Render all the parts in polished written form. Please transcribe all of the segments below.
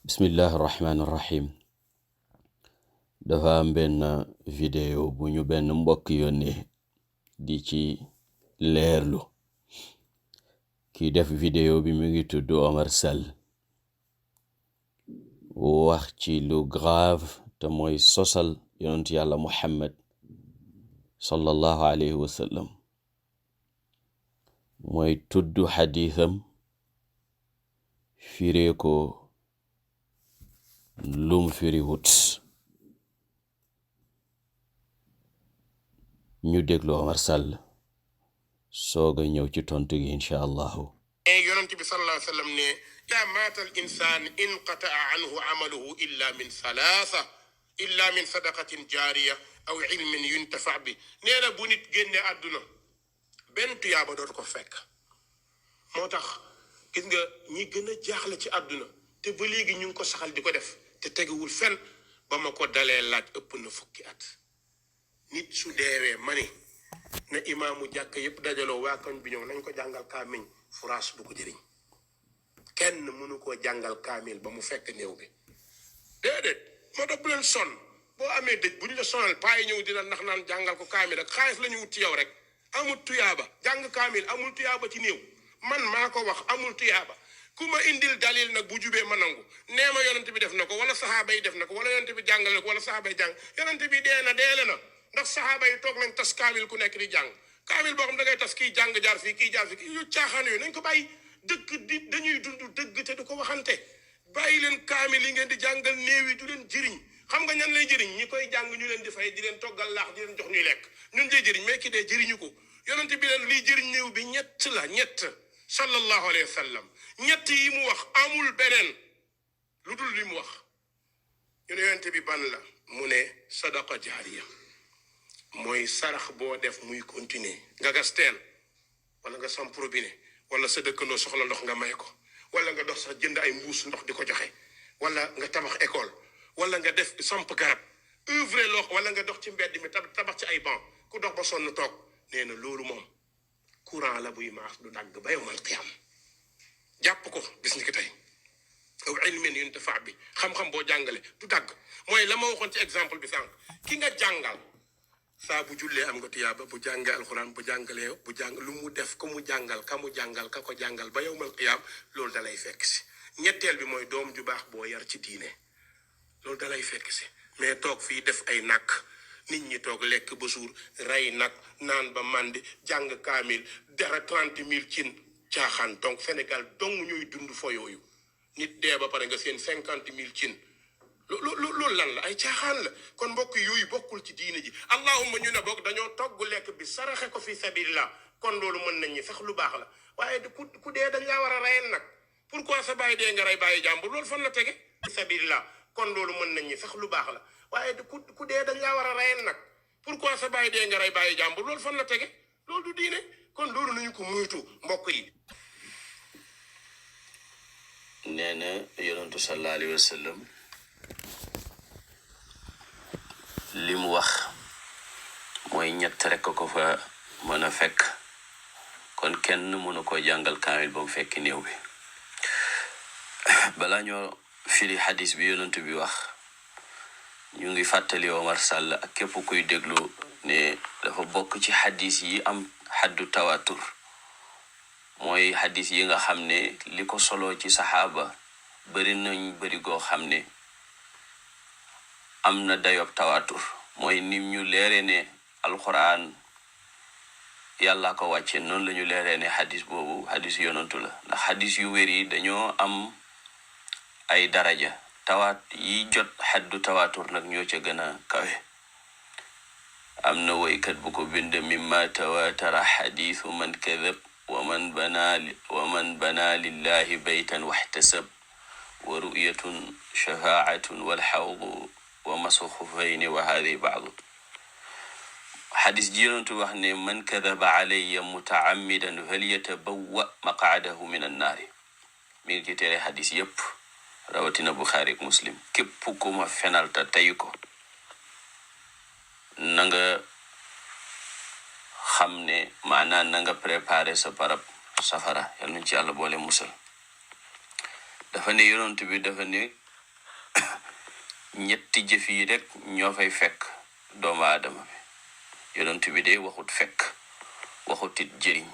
bismillahi rahmaani rahim. dafa am benn vidéo bu ñu benn mbokk yónnee di ci leerlu. ki def vidéo bi mu ngi tudd Omar Sall, wax ci lu grave te mooy sosal yonent yàlla Muhammad sallallahu alayhi wa sallam, mooy tudd xadiisam firee ko lum firi wut. ñu déglu Omar Sall sooga ñëw ci tontu gi incha allahu. yonent bi sallallahu alayhi wa sallam ne ida maata al insan inqataa anhu amaluhu illa min sadaqatin jaariya aw ilmin yuntafa bi. nee na bu nit génne àdduna benn tuyaaba dootu ko fekk. moo tax gis nga ñi gën a jaaxle ci àdduna te ba léegi ñu ngi ko saxal di ko def te teguwul fenn. ba ma ko dalee laaj ëpp na fukki at. nit su deewee mani na imaamu jàkk yëpp dajaloo waa koñ bi ñëw nañ ko jàngal kaamiñ furaas du ko jëriñ. kenn mënu koo jàngal kaamil ba mu fekk néew bi déedéet. moo tax bu leen sonn boo amee dëj bu ñu la sonal paa yi ñëw dina ndax naan jàngal ko kaamil ak xaalis la ñu wut ci yow rek. amul tuyaaba jàng kaamil amul tuyaaba ci néew. man maa ko wax amul tuyaaba. ku ma indil dalil nag bu jubee ma nangu. nee ma yonent bi def na ko wala saxaaba yi def na ko wala yonent bi jàngale ko wala saxaaba yi jàng yonent bi deele na ndax saxaaba yi toog nañ tas kaamil ku nekk di jàng kaamil boo xam da ngay tas kii jàng jaar fii kii jaar fii kii yu caaxaan yooyu nañ ko bàyyi. dëkk di dañuy dund dëgg te du ko waxante. bàyyi leen kaamil yi ngeen di jàngal néew yi du leen jëriñ. xam nga ñan lay jëriñ ñi koy jàng ñu leen di fay di leen toggal laax di leen jox ñuy lekk ñun lay jëriñ mais ki dee jëriñu ko. yonent bi leen liy jëriñ néew bi ñett la ñett sallallahu alayhi wa sallam. ñett yi mu wax amul beneen lu dul li mu wax. ñu ne yonent bi ban la mu ne sadaqa jaariya mooy sarax boo def muy continuer. nga gas teen wala nga samp robinet wala sa dëkkandoo soxla ndox nga may ko wala nga dox sax jënd ay mbuus ndox di ko joxe wala nga tabax école wala nga def samp garab œuvre loo wala nga dox ci mbedd mi tabax ci ay banc ku dox ba sonn toog. nee na loolu moom courant la buy maas du dagg ba yawmal qiyaam. jàpp ko bis ni ki tey aw ilmin yuntafa bi xam-xam boo jàngale du dagg. mooy la ma waxoon ci exemple bi sànq ki nga jàngal saa bu jullee am nga tuyaaba bu jàngee alxuraan bu jàngalee bu jàng lu mu def ko mu jàngal ka mu jàngal ka ko jàngal ba yawmal qiyaam loolu dalay fekk si. ñetteel bi mooy doom ju baax boo yar ci diine loolu dalay fekk si. mais toog fii def ay nàkk nit ñi toog lekk ba suur rey nag naan ba màndi jàng kaamil dara 30 000 cin caaxaan. donc Sénégal dong ñuy dund fo yooyu nit dee ba pare nga seen 50 000 cin loolu lan la ay caaxaan la. kon mbokk yooyu bokkul ci diine ji. allahumma ñu ne bokk dañoo togg lekk bi saraxe ko fi sabilillah kon loolu mën nañ ñi sax lu baax la. waaye ku dee dañ laa war a reyal nag pourquoi sa bàyyi dee nga rey bàyyi jàmbur loolu fan la tege sabilillah kon loolu mën nañ ñi sax lu baax la. waaye ku dee dañ laa war a reyal nag pourquoi sa bàyyi dee nga rey bàyyi jàmbur loolu fan la tege loolu du diine. kon loolu nañu ko muytu mbokk yi. nee na yonentu sallallahu alayhi wa sallam li mu wax mooy ñett rek ko fa mën a fekk. kon kenn mënu ko jàngal kaamil ba mu fekk néew bi. balaa ñoo firi xadis bi yonent bi wax ñu ngi fàttali Omar Sall ak képp kuy déglu ne dafa bokk ci xadis yi am xaddu tawatur. mooy xadis yi nga xam ne li ko solo ci saxaaba bari nañ bari goo xam ne am na dayob tawatur. mooy nim ñu leere ne alquran yàlla ko wàcce noonu la ñu leeree ne xadis boobu xadis yonantu la. ndax xadis yu wér yi dañoo am ay daraja. tawaat yi jot xaddu tawatur nag ñoo ca gën a kawe. am na woykat bu ko bind mimma tawatara xadisu man kadab wa man bana lillahi baytan waxtasab wa ru'yatun shafaatun walxawdu wa masu xufayni wa hadi baadu. xadis ji yonentu wax ne man kadaba alayya mutaammidan falyatabawwa maqaadahu min annaari. mi ngi ci tere xadis yépp rawatina Buxaari ak Muslim. képp ku ma fenal ta tey ko na nga xam ne maanaam na nga préparer sa barab safara. yal nañ ci yàlla boole musal. dafa ne yonent bi dafa ne ñetti jëf yi rek ñoo fay fekk doomu aadama bi. yonent bi de waxut fekk, waxut it jëriñ.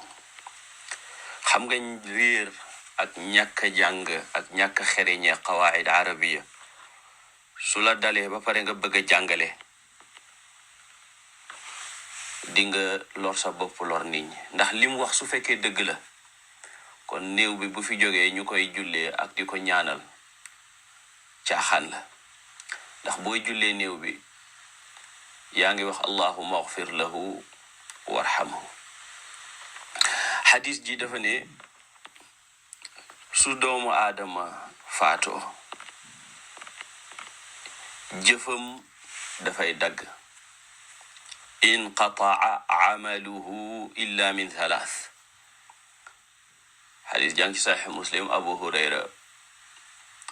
xam nga réer ak ñàkk jàng ak ñàkk xereñe qawaid arabiya su la dalee ba pare nga bëgg a jàngale, di nga lor sa bopp lor nit ñi. ndax lim wax su fekkee dëgg la, kon néew bi bu fi jógee ñu koy jullee ak di ko ñaanal caaxaan la. ndax booy jullee néew bi yaa ngi wax allahumma ighfir lahu warhamhu. xadis ji dafa ne su doomu aadama faatoo jëfam dafay dagg. inqataa amaluhu illa min thalath. xadis jàng ci saxix muslim abu hurayra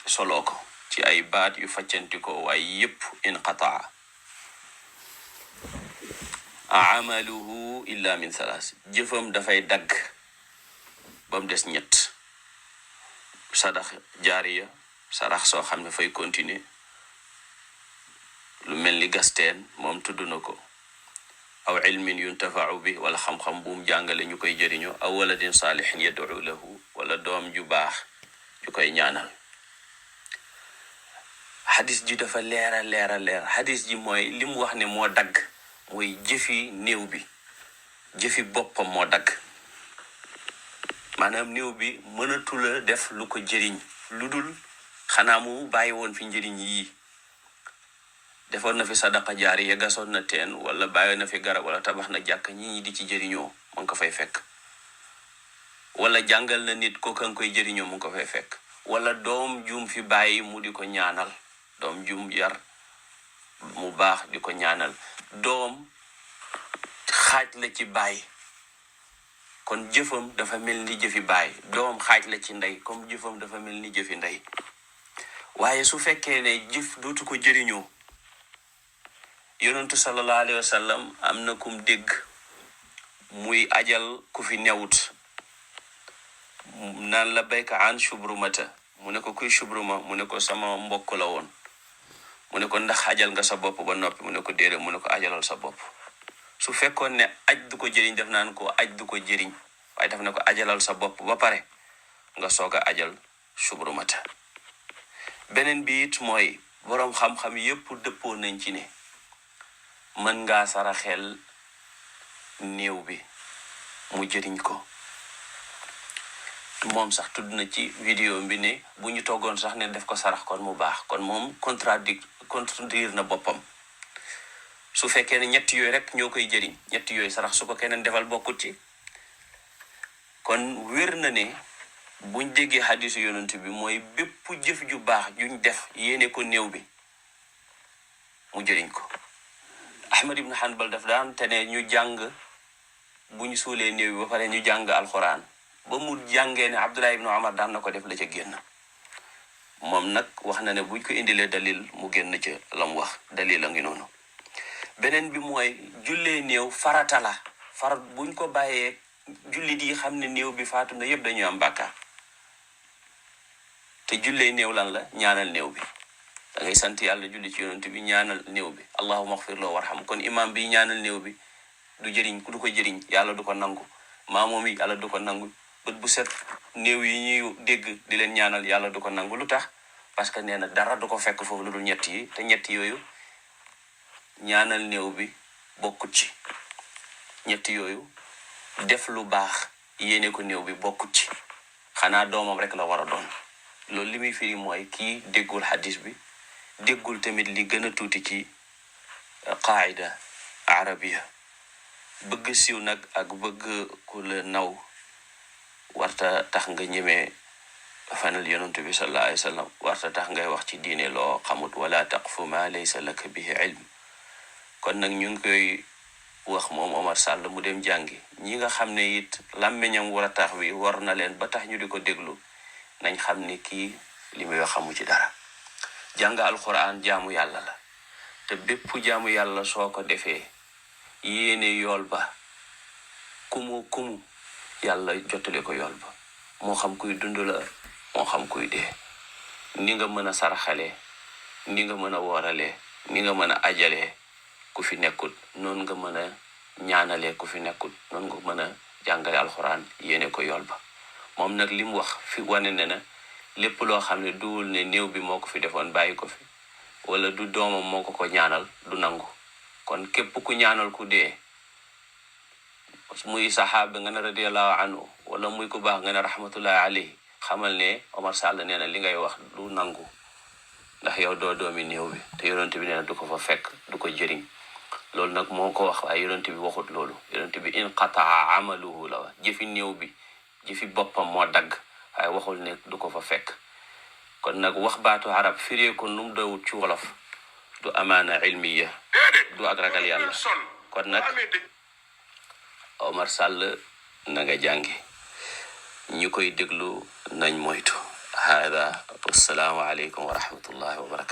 soloo ko ci ay baat yu faccanti ko waaye yépp inqataa amaluhu illa min thalath. jëfam dafay dagg ba mu des ñett: sadax jaariya, sarax soo xam ne fay continuer, lu mel ni gasteen moom tudd na ko, aw ilmin yuntafau bi, wala xam-xam bu mu jàngale ñu koy jëriñoo, aw waladin saalihin yad'u lahu, wala doom ju baax ju koy ñaanal. xadis ji dafa leera leer. xadis ji mooy li mu wax ne moo dagg mooy jëfi néew bi, jëfi boppam moo dagg. maanaam néew bi mënatula def lu ko jëriñ lu dul xanaa mu bàyyi woon fi njëriñ yii. defoon na fi sadaqa jaariya, gasoon na teen, wala bàyyi na fi garab, wala tabax na jàkk ñi di ci jëriñoo, mu ngi ko fay fekk. wala jàngal na nit ko kan koy jëriñoo, mu ngi ko fay fekk. wala doom jum fi bàyyi mu di ko ñaanal, doom jum yar mu baax di ko ñaanal. doom xaaj la ci bàyyi, kon jëfam dafa mel ni jëfi bàyyi. doom xaaj la ci ndey, comme jëfam dafa mel ni jëfi ndey. waaye su fekkee ne jëf dootu ko jëriñoo, yonentu sallallahu alayhi wa sallam am na kum dégg muy ajal ku fi newut, naan la bayka an shubrumata. mu ne ko kuy shubruma? mu ne ko sama mbokk la woon. mu ne ko ndax ajal nga sa bopp ba noppi? mu ne ko déedéet. mu ne ko ajalal sa bopp. su fekkoon ne aj du ko jëriñ def naan ko aj du ko jëriñ, waaye daf ne ko ajalal sa bopp ba pare nga soog a ajal shubrumata. beneen bi it mooy boroom xam-xam yépp dëppoo nañ ci ne mën ngaa saraxel néew bi mu jëriñ ko. moom sax tudd na ci vidéo bi ne bu ñu toggoon sax ne def ko sarax kon mu baax. kon moom contredire na boppam. su fekkee ne ñett yooyu rek ñoo koy jëriñ, ñett yooyu sarax su ko keneen defal bokkut ci. kon wér na ne buñ déggee xadisu yonent bi mooy bépp jëf ju baax juñ def yéene ko néew bi mu jëriñ ko. Ahmad ibn Hanbal daf daan te ne ñu jàng bu ñu suulee néew bi ba pare ñu jàng alxuraan. ba mu jàngee ne Abdullah ibn Umar daan na ko def la ca génn. moom nag wax na ne buñ ko indilee dalil mu génn ca la mu wax. dalil a ngi noonu. beneen bi mooy jullee néew farata la. buñ ko bàyyee jullit yi xam ne néew bi faatu na yëpp dañuy am bàkkaar. te jullee néew lan la? ñaanal néew bi. da ngay sant yàlla julli ci yonent bi ñaanal néew bi, allahumma ighfir lahu warham. kon imam bi ñaanal néew bi du ko jëriñ, yàlla du ko nangu. maamoom yi yàlla du ko nangu. bët bu set néew yi ñuy dégg di leen ñaanal yàlla du ko nangu. lu tax? parce que nee na dara du ko fekk foofu lu dul ñett yi, te ñett yooyu ñaanal néew bi bokkut ci. ñett yooyu def lu baax yéene ko néew bi bokkut ci. xanaa doomam rek la war a doon. loolu li muy firi mooy kii déggul xadis bi, déggul tamit li gën a tuuti ci qaida arabiya. bëgg siiw nag ak bëgg ku la naw warta tax nga ñemee fanal yonent bi sallallahu alayhi wa sallam. warta tax ngay wax ci diine loo xamut. wala taqfu ma laysa laka bihi ilm. kon nag ñu ngi koy wax moom Omar Sall mu dem jàngi. ñi nga xam ne it làmmiñam war a tax wi war na leen ba tax ñu di ko déglu, nañ xam ne kii li muy wax xamu ci dara. jàng alquran jaamu yàlla la, te bépp jaamu yàlla soo ko defee yéene yool ba kumu yàlla jottale ko yool ba. moo xam kuy dund la, moo xam kuy dee. ni nga mën a saraxalee ni nga mën a wooralee ni nga mën a ajalee ku fi nekkul noonu nga mën a ñaanalee ku fi nekkul noonu nga mën a jàngale alxuraan yéene ko yool ba moom nag li mu wax fi wane ne na lépp loo xam ne duwul ne néew bi moo ko fi defoon bàyyi ko fi wala du doomam moo ko ko ñaanal du nangu kon képp ku ñaanal ku dee muy saxaaba nga ne radiyallahu anhu wala muy ku baax nga ne rahmatullahi alayhi xamal ne Omar Sall nee na li ngay wax du nangu ndax yow doo doomi néew bi te yonent bi nee na du ko fa fekk du ko jëriñ loolu nag moo ko wax waaye yonent bi waxut loolu yonent bi inqataa amaluhu la wax jëfi néew bi jëfi boppam moo dagg waaye waxul ne du ko fa fekk kon nag wax baatu arab firee ko num dawut ci wolof du amaana ilmiya du ak ragal yàlla kon nag Omar Sall na nga jàngi ñu koy déglu nañ moytu hada wassalaamu aleykum wa rahmatullahi wa barakatu